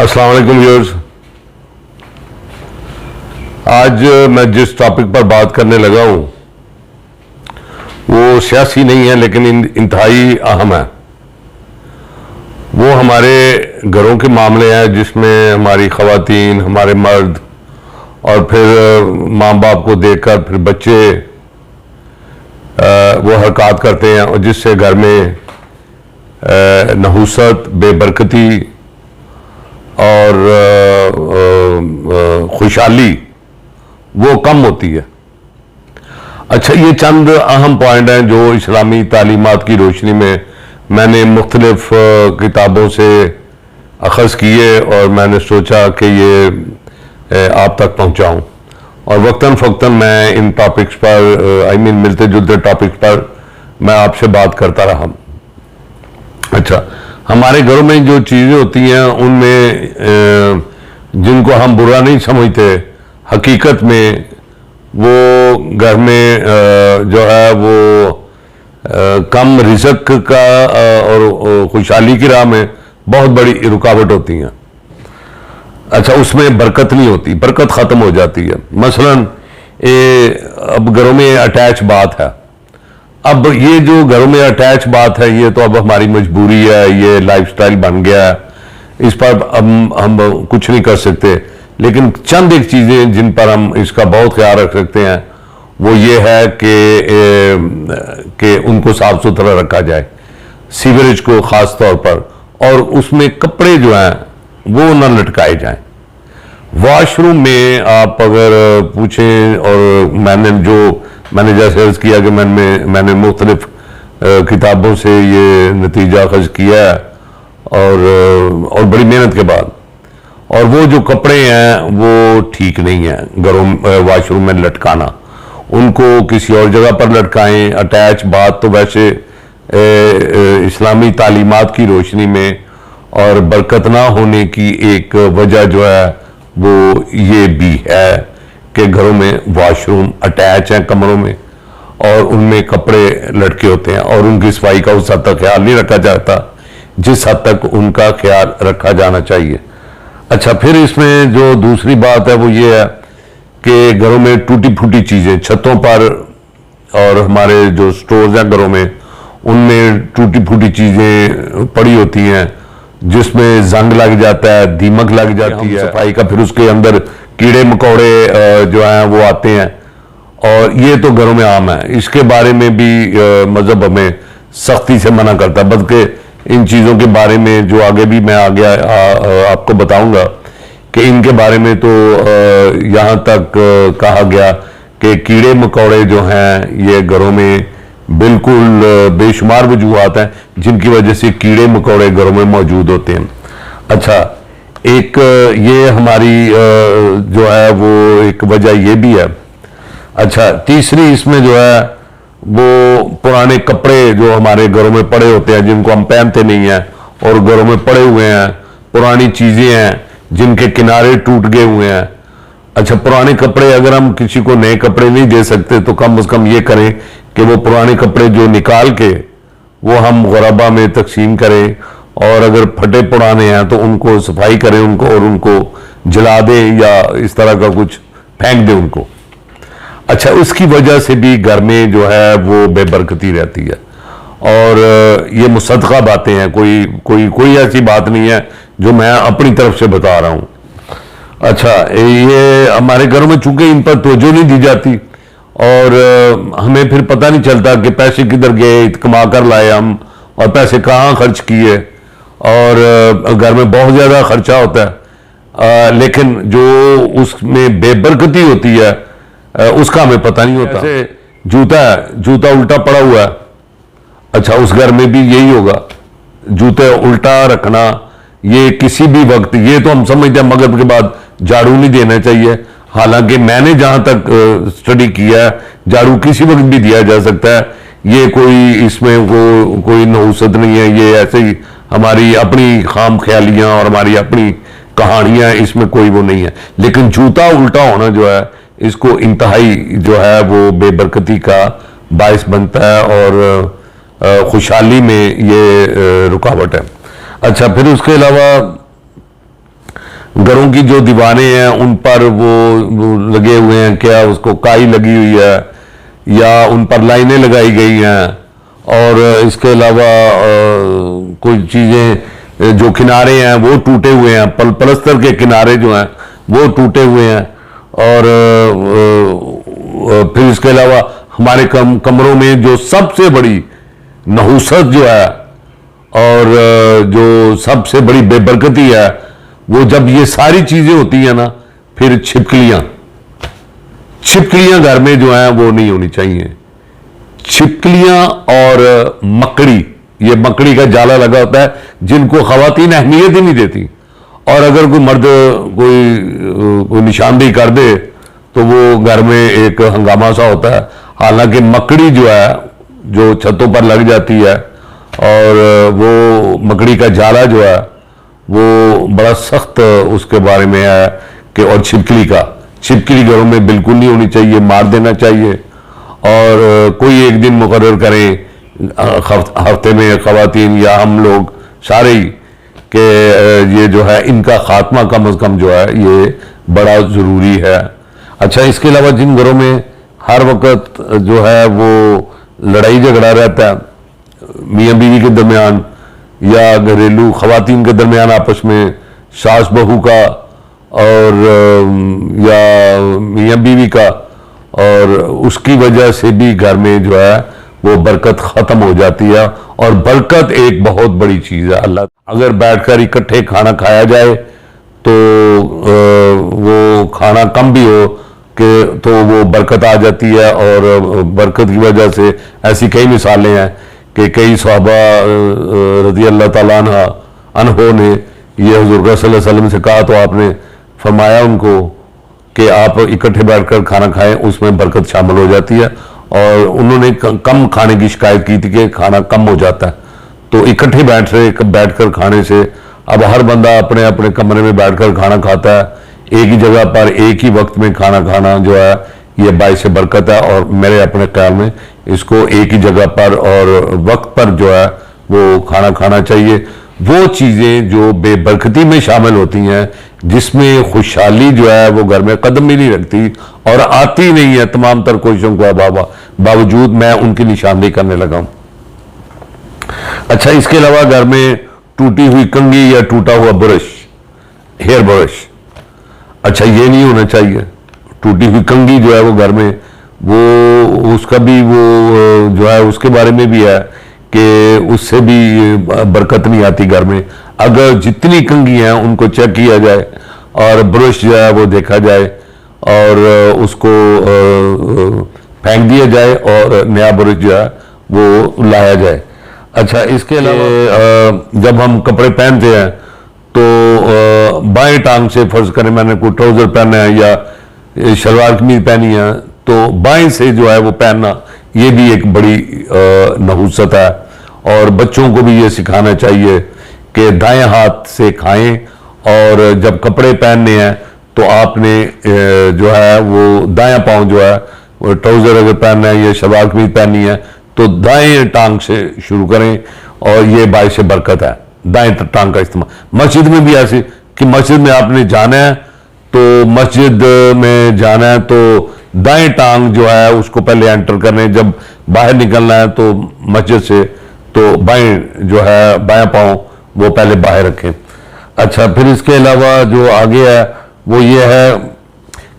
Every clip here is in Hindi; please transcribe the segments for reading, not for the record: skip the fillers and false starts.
अस्सलाम वालेकुम व्यूअर्स। आज मैं जिस टॉपिक पर बात करने लगा हूं वो सियासी नहीं है, लेकिन इंतहाई अहम है। वो हमारे घरों के मामले हैं जिसमें हमारी ख़वातीन, हमारे मर्द और फिर माँ बाप को देखकर फिर बच्चे वो हरकत करते हैं और जिससे घर में नहुसत, बेबरकती और खुशहाली वो कम होती है। अच्छा, ये चंद अहम पॉइंट हैं जो इस्लामी तालीमात की रोशनी में मैंने मुख्तलिफ किताबों से अखज़ किए और मैंने सोचा कि ये आप तक पहुंचाऊं, और वक्तन फ़क्तन मैं इन टॉपिक्स पर मिलते जुलते टॉपिक्स पर मैं आपसे बात करता रहा। अच्छा, हमारे घरों में जो चीज़ें होती हैं उनमें जिनको हम बुरा नहीं समझते, हकीकत में वो घर में जो है वो कम रिज़्क़ का और खुशहाली की राह में बहुत बड़ी रुकावट होती हैं। अच्छा, उसमें बरकत नहीं होती, बरकत ख़त्म हो जाती है। मसलन अब घरों में अटैच बात है। अब ये जो घरों में अटैच बात है ये तो अब हमारी मजबूरी है, ये लाइफस्टाइल बन गया है, इस पर हम कुछ नहीं कर सकते। लेकिन चंद एक चीज़ें जिन पर हम इसका बहुत ख्याल रख सकते हैं वो ये है कि उनको साफ सुथरा रखा जाए, सीवरेज को ख़ास तौर पर, और उसमें कपड़े जो हैं वो न लटकाए जाएं। वॉशरूम में आप अगर पूछें, और मैंने जैसे अर्ज किया कि मैंने मुख्तलिफ किताबों से ये नतीजा अखज़ किया है और बड़ी मेहनत के बाद, और वो जो कपड़े हैं वो ठीक नहीं है घरों वॉशरूम में लटकाना। उनको किसी और जगह पर लटकाएं। अटैच बात तो वैसे इस्लामी तालीमात की रोशनी में और बरकत ना होने की एक वजह जो है वो ये भी है कि घरों में वॉशरूम अटैच हैं कमरों में और उनमें कपड़े लटके होते हैं और उनकी सफाई का उस हद तक ख्याल नहीं रखा जाता जिस हद तक उनका ख्याल रखा जाना चाहिए। अच्छा, फिर इसमें जो दूसरी बात है वो ये है कि घरों में टूटी फूटी चीज़ें छतों पर, और हमारे जो स्टोर्स हैं घरों में उनमें टूटी फूटी चीज़ें पड़ी होती हैं जिसमें जंग लग जाता है, दीमक लग जाती है सफाई का, फिर उसके अंदर कीड़े मकोड़े जो हैं वो आते हैं, और ये तो घरों में आम है। इसके बारे में भी मज़हब हमें सख्ती से मना करता है, बल्कि इन चीज़ों के बारे में जो आगे भी मैं आपको बताऊंगा कि इनके बारे में तो यहाँ तक कहा गया कि कीड़े मकोड़े जो हैं ये घरों में बिल्कुल बेशुमार वजूहात हैं जिनकी वजह से कीड़े मकोड़े घरों में मौजूद होते हैं। अच्छा, एक ये हमारी जो है वो एक वजह ये भी है। अच्छा, तीसरी इसमें जो है वो पुराने कपड़े जो हमारे घरों में पड़े होते हैं जिनको हम पहनते नहीं हैं और घरों में पड़े हुए हैं, पुरानी चीज़ें हैं जिनके किनारे टूट गए हुए हैं। अच्छा, पुराने कपड़े अगर हम किसी को नए कपड़े नहीं दे सकते तो कम से कम ये करें कि वो पुराने कपड़े जो निकाल के वो हम गुरबा में तकसीम करें, और अगर फटे पुराने हैं तो उनको सफाई करें उनको, और उनको जला दें या इस तरह का कुछ फेंक दें उनको। अच्छा, उसकी वजह से भी घर में जो है वो बेबरकती रहती है, और ये मुसद्दक़ा बातें हैं, कोई ऐसी बात नहीं है जो मैं अपनी तरफ से बता रहा हूँ। अच्छा, ये हमारे घरों में चूंकि इन पर तवज्जो नहीं दी जाती और हमें फिर पता नहीं चलता कि पैसे किधर गए, कमा कर लाए हम और पैसे कहाँ खर्च किए, और घर में बहुत ज़्यादा खर्चा होता है लेकिन जो उसमें बेबरकती होती है उसका हमें पता नहीं होता। जैसे जूता उल्टा पड़ा हुआ है, अच्छा उस घर में भी यही होगा, जूते उल्टा रखना ये किसी भी वक्त, ये तो हम समझते हैं मगरिब के बाद झाड़ू नहीं देना चाहिए, हालांकि मैंने जहां तक स्टडी किया है झाड़ू किसी वक्त भी दिया जा सकता है, ये इसमें कोई नहुसत नहीं है, ये ऐसे ही हमारी अपनी खाम ख्यालियां और हमारी अपनी कहानियां, इसमें कोई वो नहीं है। लेकिन जूता उल्टा होना जो है इसको इंतहाई जो है वो बेबरकती का बायस बनता है और खुशहाली में ये रुकावट है। अच्छा, फिर उसके अलावा घरों की जो दीवारें हैं उन पर वो लगे हुए हैं, क्या उसको काई लगी हुई है या उन पर लाइनें लगाई गई हैं, और इसके अलावा कुछ चीज़ें जो किनारे हैं वो टूटे हुए हैं, पलस्तर के किनारे जो हैं वो टूटे हुए हैं। और फिर इसके अलावा हमारे कमरों में जो सबसे बड़ी नहुसत जो है और जो सबसे बड़ी बेबरकती है, वो जब ये सारी चीजें होती हैं ना, फिर छिपकलियां घर में जो है वो नहीं होनी चाहिए। छिपकलियां और मकड़ी, ये मकड़ी का जाला लगा होता है जिनको खवातीन अहमियत ही नहीं देती, और अगर कोई मर्द कोई निशानदेही कर दे तो वो घर में एक हंगामा सा होता है। हालांकि मकड़ी जो है जो छतों पर लग जाती है, और वो मकड़ी का जाला जो है वो बड़ा सख्त उसके बारे में है कि, और छिपकली घरों में बिल्कुल नहीं होनी चाहिए, मार देना चाहिए। और कोई एक दिन मुकर्रर करें हफ्ते में खवातीन या हम लोग सारे ही कि ये जो है इनका खात्मा कम से कम जो है ये बड़ा ज़रूरी है। अच्छा, इसके अलावा जिन घरों में हर वक्त जो है वो लड़ाई झगड़ा रहता है मियाँ बीवी के दरमियान या घरेलू खवातीन के दरमियान आपस में, सास बहू का और या मियाँ बीवी का, और उसकी वजह से भी घर में जो है वो बरकत ख़त्म हो जाती है। और बरकत एक बहुत बड़ी चीज़ है। अल्लाह अगर बैठकर इकट्ठे खाना खाया जाए तो वो खाना कम भी हो कि तो वो बरकत आ जाती है। और बरकत की वजह से ऐसी कई मिसालें हैं कि कई सहाबा रज़ी अल्लाह ताला अन्हो ने ये हुज़ूर सल्लल्लाहु अलैहि वसल्लम से कहा तो आपने फरमाया उनको कि आप इकट्ठे बैठकर खाना खाएं, उसमें बरकत शामिल हो जाती है। और उन्होंने कम खाने की शिकायत की थी कि खाना कम हो जाता है, तो इकट्ठे बैठकर खाने से अब हर बंदा अपने अपने कमरे में बैठकर खाना खाता है, एक ही जगह पर एक ही वक्त में खाना खाना जो है ये बाइस बरकत है। और मेरे अपने ख्याल में इसको एक ही जगह पर और वक्त पर जो है वो खाना खाना चाहिए। वो चीज़ें जो बेबरकती में शामिल होती हैं, जिसमें खुशहाली जो है वो घर में कदम भी नहीं रखती और आती नहीं है तमाम तर कोशिशों के बावजूद, मैं उनकी निशानदेही करने लगा हूं। अच्छा, इसके अलावा घर में टूटी हुई कंघी या टूटा हुआ ब्रश, हेयर ब्रश, अच्छा ये नहीं होना चाहिए। टूटी हुई कंघी जो है वो घर में वो उसका भी वो जो है उसके बारे में भी है कि उससे भी बरकत नहीं आती घर में। अगर जितनी कंघी हैं उनको चेक किया जाए और ब्रश जो है वो देखा जाए और उसको फेंक दिया जाए और नया ब्रश जो है वो लाया जाए। अच्छा, इसके अलावा जब हम कपड़े पहनते हैं तो बाएं टांग से, फर्ज करें मैंने कोई ट्राउजर पहना है या शलवार कमीज पहनी है तो बाएं से जो है वो पहनना, ये भी एक बड़ी नहुसत है। और बच्चों को भी ये सिखाना चाहिए कि दाएं हाथ से खाएं, और जब कपड़े पहनने हैं तो आपने जो है वो दायां पांव जो है वो ट्राउजर अगर पहनना है या शलवार कमीज पहननी है तो दाएं टांग से शुरू करें, और ये बाइस बरकत है दाएं टांग का इस्तेमाल। मस्जिद में भी ऐसे कि मस्जिद में आपने जाना है तो मस्जिद में जाना है तो दाएं टांग जो है उसको पहले एंटर करने, जब बाहर निकलना है तो मस्जिद से तो बाएं जो है बायां पांव वो पहले बाहर रखें। अच्छा, फिर इसके अलावा जो आगे है वो ये है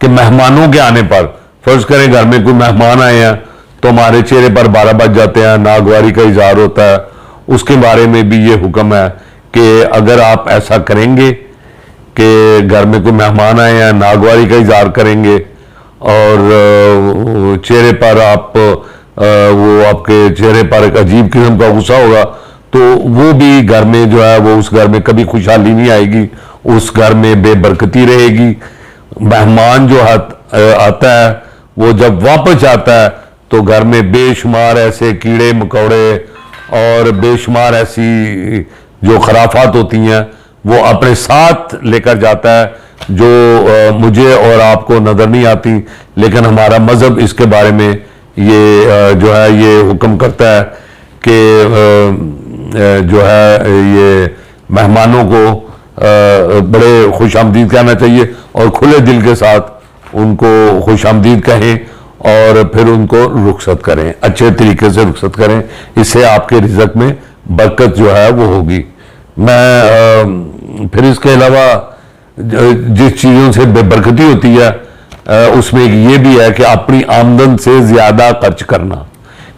कि मेहमानों के आने पर, फर्ज करें घर में कोई मेहमान आए हैं तो हमारे चेहरे पर 12 बज जाते हैं, नागवारी का इजहार होता है। उसके बारे में भी ये हुक्म है कि अगर आप ऐसा करेंगे कि घर में कोई मेहमान आए हैं, नागवारी का इजहार करेंगे और चेहरे पर आप वो आपके चेहरे पर एक अजीब किस्म का गुस्सा होगा तो वो भी घर में जो है वो उस घर में कभी खुशहाली नहीं आएगी, उस घर में बेबरकती रहेगी। मेहमान जो आता है वो जब वापस आता है तो घर में बेशुमार ऐसे कीड़े मकोड़े और बेशुमार ऐसी जो खराफात होती हैं वो अपने साथ लेकर जाता है, जो मुझे और आपको नजर नहीं आती, लेकिन हमारा मजहब इसके बारे में ये जो है ये हुक्म करता है कि जो है ये मेहमानों को बड़े खुशामदीद कहना चाहिए और खुले दिल के साथ उनको खुशामदीद कहें और फिर उनको रुखसत करें, अच्छे तरीके से रुखसत करें। इससे आपके रिज़्क में बरकत जो है वो होगी। मैं फिर इसके अलावा जिस चीज़ों से बेबरकती होती है उसमें ये भी है कि अपनी आमदन से ज़्यादा खर्च करना,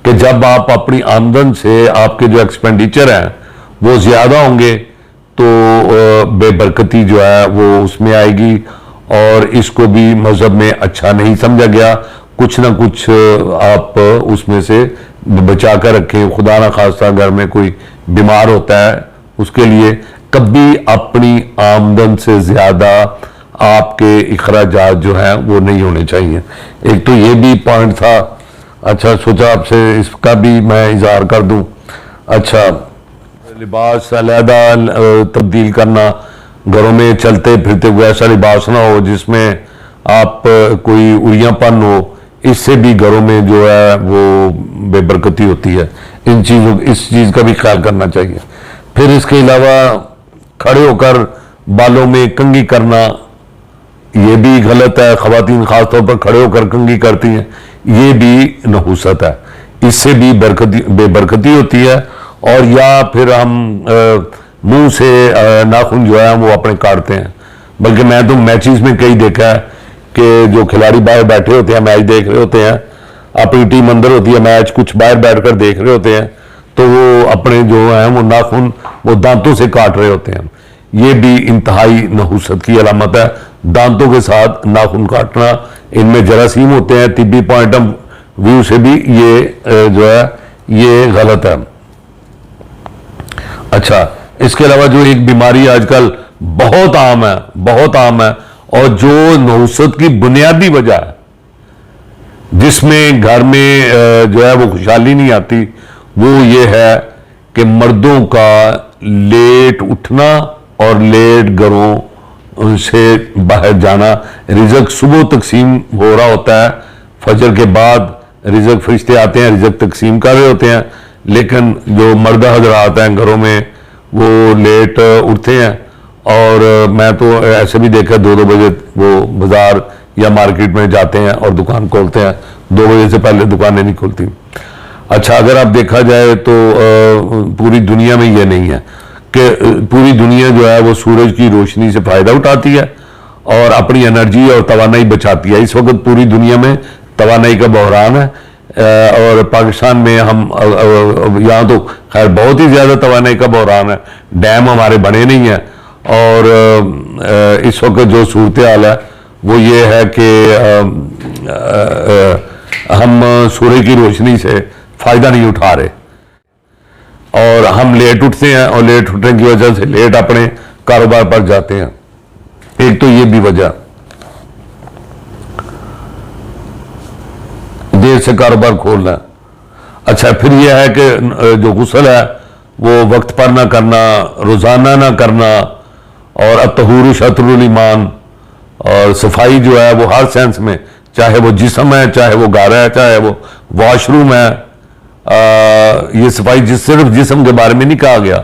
कि जब आप अपनी आमदन से आपके जो एक्सपेंडिचर हैं वो ज़्यादा होंगे तो बेबरकती जो है वो उसमें आएगी और इसको भी मज़हब में अच्छा नहीं समझा गया। कुछ ना कुछ आप उसमें से बचा कर रखें। खुदा ना खास्ता घर में कोई बीमार होता है उसके लिए कभी अपनी आमदन से ज़्यादा आपके इखराजात जो हैं वो नहीं होने चाहिए। एक तो ये भी पॉइंट था। अच्छा, सोचा आपसे इसका भी मैं इजहार कर दूं। अच्छा, लिबास अलहदा तब्दील करना, घरों में चलते फिरते हुए ऐसा लिबास ना हो जिसमें आप कोई उड़ियापन हो, इससे भी घरों में जो है वो बेबरकती होती है। इन चीज़ों इस चीज़ का भी ख्याल करना चाहिए। फिर इसके अलावा खड़े होकर बालों में कंघी करना ये भी गलत है। ख़वातीन ख़ासतौर पर खड़े होकर कंघी करती हैं, ये भी नहुसत है, इससे भी बेबरकती होती है। और या फिर हम मुंह से नाखून जो है वो अपने काटते हैं। बल्कि मैं तो मैचेस में कई देखा है कि जो खिलाड़ी बाहर बैठे होते हैं, मैच देख रहे होते हैं, अपनी टीम अंदर होती है, मैच कुछ बाहर बैठकर देख रहे होते हैं, तो वो अपने जो हैं वो नाखून वो दांतों से काट रहे होते हैं। ये भी इंतहाई नहुसत की अलामत है। दांतों के साथ नाखून काटना, इनमें जरासीम होते हैं, तिब्बी पॉइंट ऑफ व्यू से भी ये जो है ये गलत है। अच्छा, इसके अलावा जो एक बीमारी आजकल बहुत आम है, बहुत आम है और जो नहुसत की बुनियादी वजह है जिसमें घर में जो है वो खुशहाली नहीं आती, वो ये है कि मर्दों का लेट उठना और लेट घरों से बाहर जाना। रिज़्क सुबह तकसीम हो रहा होता है, फजर के बाद रिज़्क फरिश्ते आते हैं, रिज़्क तकसीम कर रहे होते हैं, लेकिन जो मर्द हजरात हैं घरों में वो लेट उठते हैं। और मैं तो ऐसे भी देखा 2-2 बजे वो बाजार या मार्केट में जाते हैं और दुकान खोलते हैं। 2 बजे से पहले दुकानें नहीं खुलती। अच्छा, अगर आप देखा जाए तो पूरी दुनिया में ये नहीं है कि पूरी दुनिया जो है वो सूरज की रोशनी से फ़ायदा उठाती है और अपनी एनर्जी और तवानाई बचाती है। इस वक्त पूरी दुनिया में तवानाई का बहरान है और पाकिस्तान में हम यहाँ तो खैर बहुत ही ज़्यादा तवानाई का बहरान है। डैम हमारे बने नहीं हैं और इस वक्त जो सूरत हाल है वो ये है कि हम सूरज की रोशनी से फ़ायदा नहीं उठा रहे और हम लेट उठते हैं और लेट उठने की वजह से लेट अपने कारोबार पर जाते हैं। एक तो ये भी वजह, देर से कारोबार खोलना। अच्छा, फिर यह है कि जो गुस्ल है वो वक्त पर ना करना, रोज़ाना ना करना, और अतहूर शत्रुल ईमान, और सफाई जो है वो हर सेंस में, चाहे वो जिस्म है, चाहे वो घर है, चाहे वो वॉशरूम है, ये सफाई सिर्फ जिस्म के बारे में नहीं कहा गया।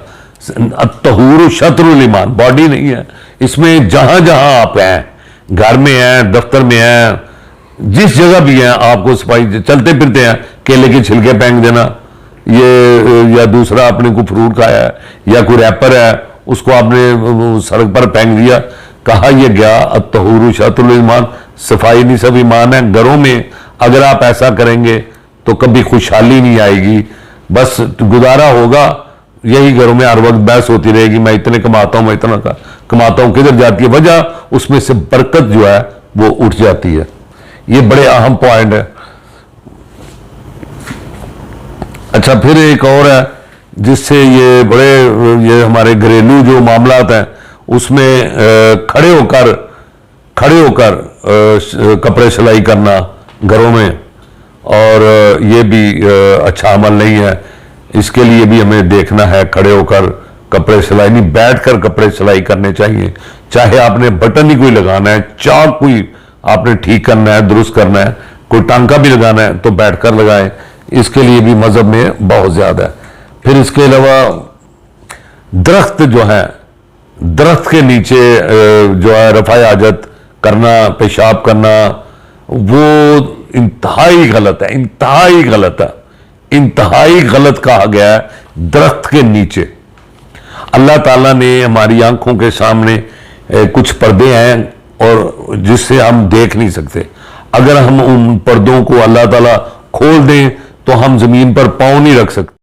अतहूर शत्रुल ईमान, बॉडी नहीं है, इसमें जहां जहां आप हैं, घर में हैं, दफ्तर में हैं, जिस जगह भी हैं, आपको सफाई, चलते फिरते हैं केले के छिलके फेंक देना, ये या दूसरा आपने कोई फ्रूट खाया है या कोई रैपर है उसको आपने सड़क पर फेंक दिया, कहा यह गया अतहूर शत्रुल ईमान, सफाई नहीं सब ईमान है। घरों में अगर आप ऐसा करेंगे तो कभी खुशहाली नहीं आएगी, बस गुजारा होगा यही। घरों में हर वक्त बहस होती रहेगी, मैं इतने कमाता हूं, मैं इतना कमाता हूं, किधर जाती है वजह, उसमें से बरकत जो है वो उठ जाती है। ये बड़े अहम पॉइंट है। अच्छा, फिर एक और है जिससे ये हमारे घरेलू जो मामलात हैं उसमें खड़े होकर कपड़े सिलाई करना घरों में, और ये भी अच्छा अमल नहीं है। इसके लिए भी हमें देखना है, खड़े होकर कपड़े सिलाई नहीं, बैठकर कपड़े सिलाई करने चाहिए। चाहे आपने बटन ही कोई लगाना है, चाक कोई आपने ठीक करना है, दुरुस्त करना है, कोई टांका भी लगाना है तो बैठकर लगाएं। इसके लिए भी मजहब में बहुत ज्यादा है। फिर इसके अलावा दरख्त जो है दरख्त के नीचे जो है रफ़ा हाजत करना, पेशाब करना, वो इंतहाई गलत है, इंतहाई गलत है, इंतहाई गलत कहा गया है दरख्त के नीचे। अल्लाह ताला ने हमारी आंखों के सामने कुछ पर्दे हैं और जिससे हम देख नहीं सकते। अगर हम उन पर्दों को अल्लाह ताला खोल दें तो हम जमीन पर पाँव नहीं रख सकते।